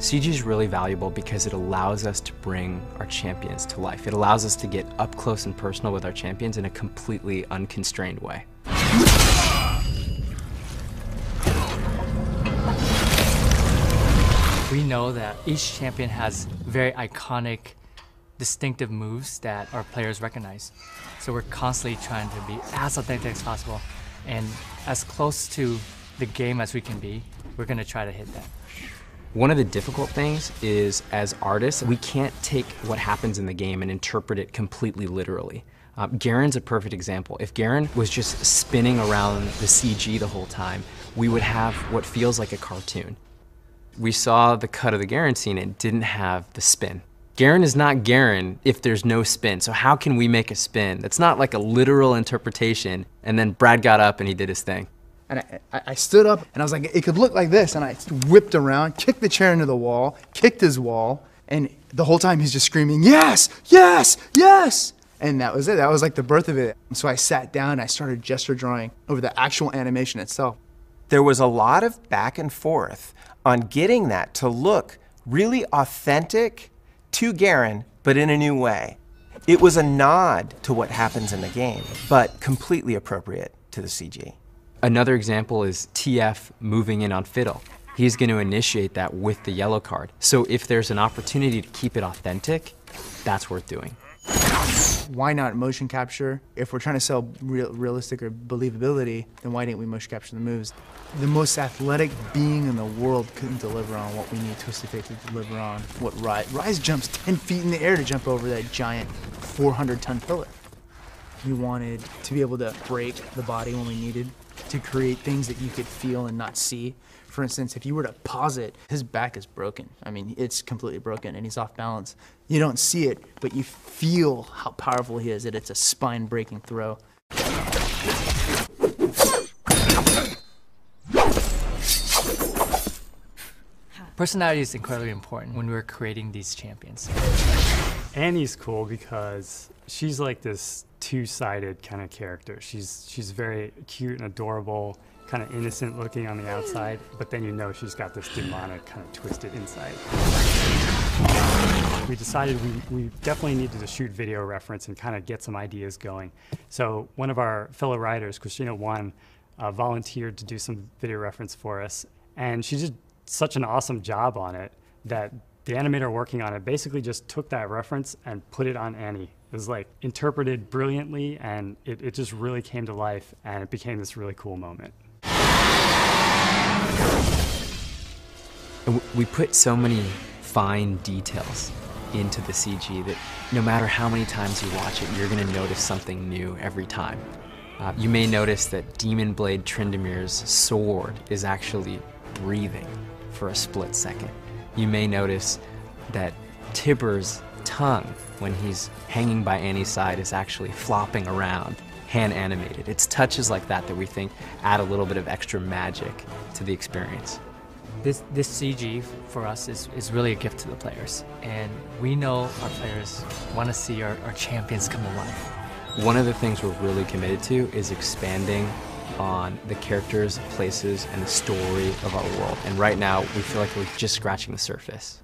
CG is really valuable because it allows us to bring our champions to life. It allows us to get up close and personal with our champions in a completely unconstrained way. We know that each champion has very iconic, distinctive moves that our players recognize. So we're constantly trying to be as authentic as possible and as close to the game as we can be. We're going to try to hit that. One of the difficult things is, as artists, we can't take what happens in the game and interpret it completely literally. Garen's a perfect example. If Garen was just spinning around the CG the whole time, we would have what feels like a cartoon. We saw the cut of the Garen scene, it didn't have the spin. Garen is not Garen if there's no spin, so how can we make a spin? That's not like a literal interpretation, and then Brad got up and he did his thing. And I stood up and I was like, it could look like this, and I whipped around, kicked the chair into the wall, kicked his wall, and the whole time he's just screaming, yes, yes, yes! And that was it, that was like the birth of it. So I sat down and I started gesture drawing over the actual animation itself. There was a lot of back and forth on getting that to look really authentic to Garen, but in a new way. It was a nod to what happens in the game, but completely appropriate to the CG. Another example is TF moving in on Fiddle. He's going to initiate that with the yellow card. So if there's an opportunity to keep it authentic, that's worth doing. Why not motion capture? If we're trying to sell realistic or believability, then why didn't we motion capture the moves? The most athletic being in the world couldn't deliver on what we need Twisted Fate to deliver on. What Rise jumps 10 feet in the air to jump over that giant 400-ton pillar. We wanted to be able to break the body when we needed, to create things that you could feel and not see. For instance, if you were to pause it, his back is broken. I mean, it's completely broken and he's off balance. You don't see it, but you feel how powerful he is, that it's a spine-breaking throw. Personality is incredibly important when we're creating these champions. Annie's cool because she's like this two-sided kind of character. She's very cute and adorable, kind of innocent looking on the outside, but then you know she's got this demonic kind of twisted inside. We decided we definitely needed to shoot video reference and kind of get some ideas going. So one of our fellow writers, Christina Wan, volunteered to do some video reference for us, and she did such an awesome job on it that the animator working on it basically just took that reference and put it on Annie. It was like interpreted brilliantly, and it just really came to life, and it became this really cool moment. We put so many fine details into the CG that no matter how many times you watch it, you're going to notice something new every time. You may notice that Demon Blade Trindamir's sword is actually breathing for a split second. You may notice that Tibor's tongue, when he's hanging by Annie's side, is actually flopping around, hand animated. It's touches like that that we think add a little bit of extra magic to the experience. This CG for us is really a gift to the players, and we know our players want to see our champions come to life. One of the things we're really committed to is expanding on the characters, places, and the story of our world. And right now, we feel like we're just scratching the surface.